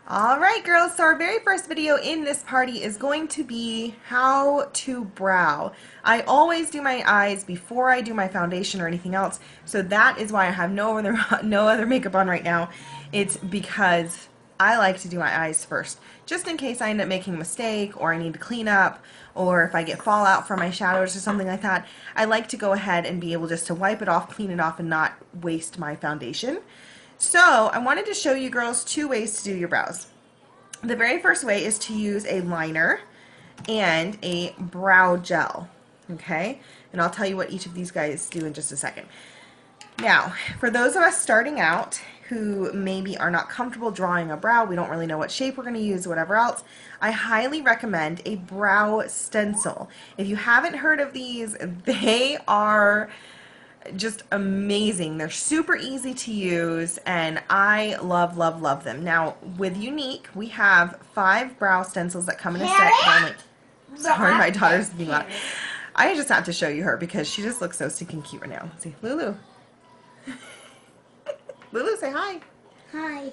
Alright girls, so our very first video in this party is going to be how to brow. I always do my eyes before I do my foundation or anything else, so that is why I have no other makeup on right now. It's because I like to do my eyes first, just in case I end up making a mistake or I need to clean up, or if I get fallout from my shadows or something like that. I like to go ahead and be able just to wipe it off, clean it off, and not waste my foundation. So I wanted to show you girls two ways to do your brows. The very first way is to use a liner and a brow gel, okay? And I'll tell you what each of these guys do in just a second. Now, for those of us starting out who maybe are not comfortable drawing a brow, we don't really know what shape we're going to use, whatever else, I highly recommend a brow stencil. If you haven't heard of these, they are just amazing. They're super easy to use and I love, love, love them. Now with Younique, we have 5 brow stencils that come in a set. Sorry, my daughter's being loud. I just have to show you her because she just looks so stinking cute right now. Let's see, Lulu. Lulu, say hi. Hi.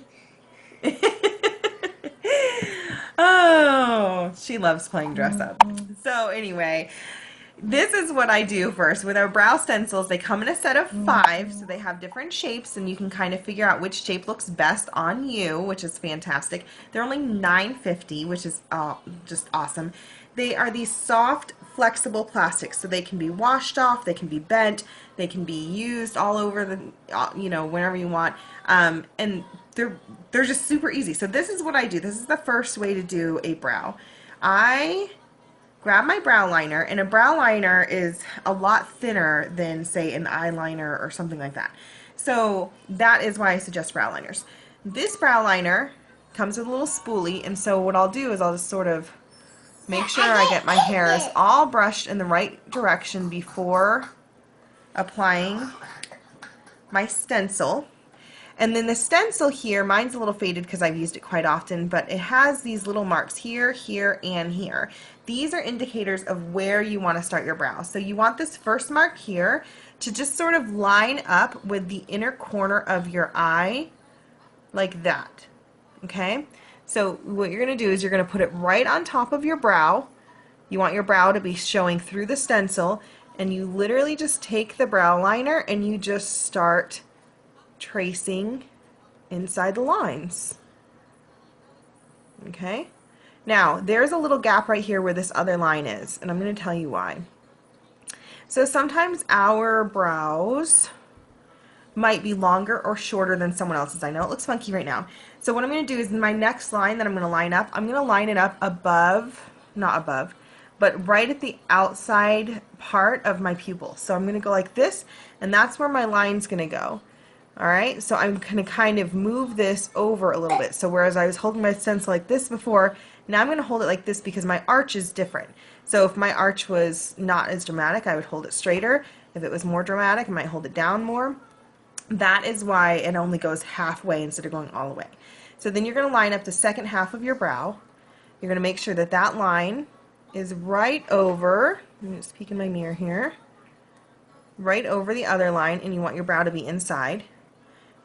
Oh, she loves playing dress up. So anyway, this is what I do first. With our brow stencils, they come in a set of 5, so they have different shapes, and you can kind of figure out which shape looks best on you, which is fantastic. They're only $9.50, which is just awesome. They are these soft, flexible plastics, so they can be washed off, they can be bent, they can be used all over the, whenever you want, and they're just super easy. So this is what I do. This is the first way to do a brow. I grab my brow liner, and a brow liner is a lot thinner than, say, an eyeliner or something like that. So that is why I suggest brow liners. This brow liner comes with a little spoolie, and so what I'll do is I'll just sort of make sure I get my hairs all brushed in the right direction before applying my stencil. And then the stencil here, mine's a little faded because I've used it quite often, but it has these little marks here, here, and here. These are indicators of where you want to start your brow. So you want this first mark here to just sort of line up with the inner corner of your eye, like that. Okay? So what you're going to do is you're going to put it right on top of your brow. You want your brow to be showing through the stencil, and you literally just take the brow liner and you just start tracing inside the lines. Okay? Now, there's a little gap right here where this other line is, and I'm going to tell you why. So sometimes our brows might be longer or shorter than someone else's. I know it looks funky right now. So what I'm going to do is in my next line that I'm going to line up, I'm going to line it up above, not above, but right at the outside part of my pupil. So I'm going to go like this, and that's where my line's going to go. Alright, so I'm going to kind of move this over a little bit. So whereas I was holding my stencil like this before, now I'm going to hold it like this because my arch is different. So if my arch was not as dramatic, I would hold it straighter. If it was more dramatic, I might hold it down more. That is why it only goes halfway instead of going all the way. So then you're going to line up the second half of your brow. You're going to make sure that that line is right over, let me just peek in my mirror here, right over the other line, and you want your brow to be inside.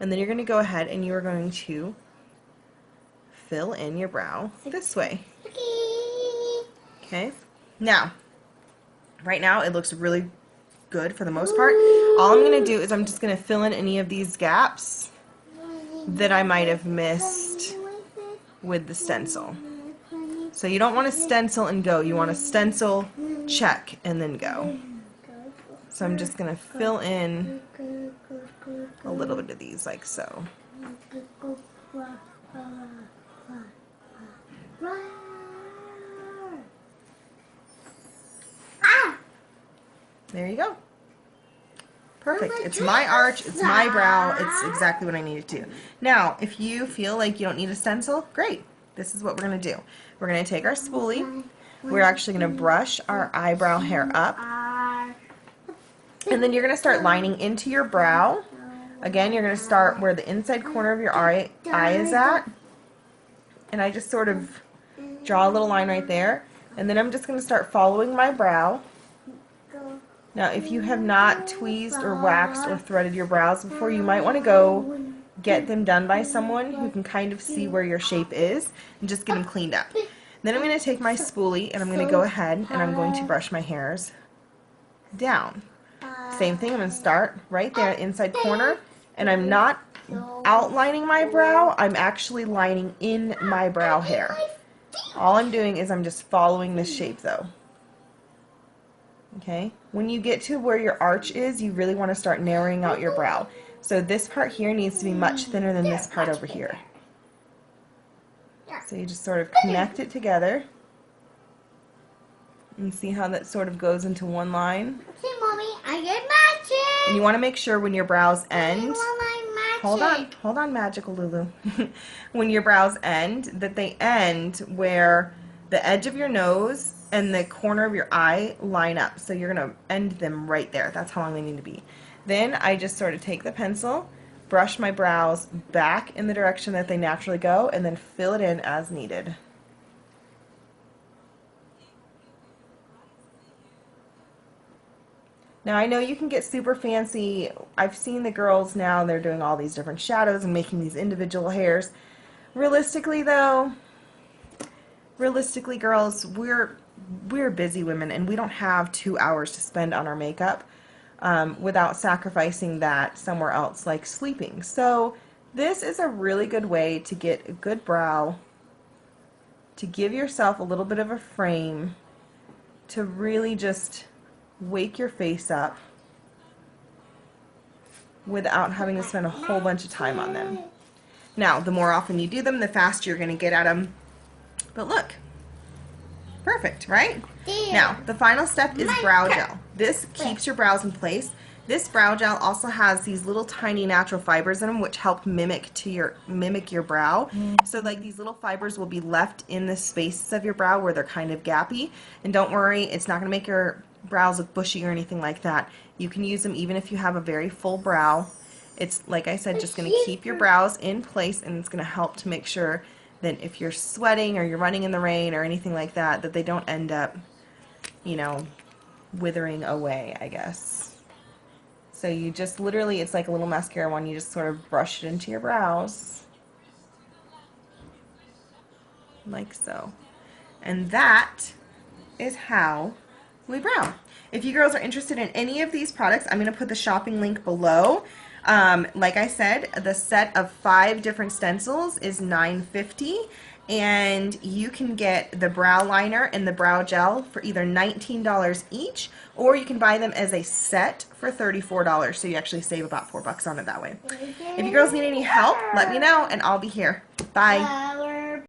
And then you're going to go ahead and you're going to fill in your brow this way. Okay. Now, right now it looks really good for the most part. All I'm going to do is I'm just going to fill in any of these gaps that I might have missed with the stencil. So you don't want to stencil and go. You want to stencil, check, and then go. So I'm just going to fill in a little bit of these like so. There you go. Perfect. It's my arch, it's my brow, it's exactly what I need to do. Now, if you feel like you don't need a stencil, great. This is what we're going to do. We're going to take our spoolie. We're actually going to brush our eyebrow hair up. And then you're going to start lining into your brow. Again, you're going to start where the inside corner of your eye is at. And I just sort of draw a little line right there. And then I'm just going to start following my brow. Now, if you have not tweezed or waxed or threaded your brows before, you might want to go get them done by someone who can kind of see where your shape is and just get them cleaned up. Then I'm going to take my spoolie and I'm going to go ahead and I'm going to brush my hairs down. Same thing, I'm going to start right there inside corner, and I'm not outlining my brow, I'm actually lining in my brow hair. All I'm doing is I'm just following this shape though. Okay, when you get to where your arch is, you really want to start narrowing out your brow. So this part here needs to be much thinner than this part over here. So you just sort of connect it together. And see how that sort of goes into one line? See, Mommy, I get magic! And you want to make sure when your brows end... Hold on, Magical Lulu. When your brows end, that they end where the edge of your nose and the corner of your eye line up. So you're going to end them right there. That's how long they need to be. Then I just sort of take the pencil, brush my brows back in the direction that they naturally go, and then fill it in as needed. Now I know you can get super fancy. I've seen the girls now, they're doing all these different shadows and making these individual hairs. Realistically though, girls, we're busy women and we don't have 2 hours to spend on our makeup without sacrificing that somewhere else like sleeping. So this is a really good way to get a good brow, to give yourself a little bit of a frame, to really just wake your face up without having to spend a whole bunch of time on them. Now, the more often you do them, the faster you're going to get at them. But look, perfect, right? Now, the final step is brow gel. This keeps your brows in place. This brow gel also has these little tiny natural fibers in them which help mimic your brow. So like these little fibers will be left in the spaces of your brow where they're kind of gappy. And don't worry, it's not going to make your brows look bushy or anything like that. You can use them even if you have a very full brow. It's, like I said, just going to keep your brows in place, and it's going to help to make sure that if you're sweating or you're running in the rain or anything like that, that they don't end up, you know, withering away, I guess. So you just literally, it's like a little mascara one, you just sort of brush it into your brows. Like so. And that is how we brow. If you girls are interested in any of these products, I'm going to put the shopping link below. Like I said, the set of 5 different stencils is $9.50, and you can get the brow liner and the brow gel for either $19 each, or you can buy them as a set for $34, so you actually save about $4 on it that way. If you girls need any help, let me know, and I'll be here. Bye.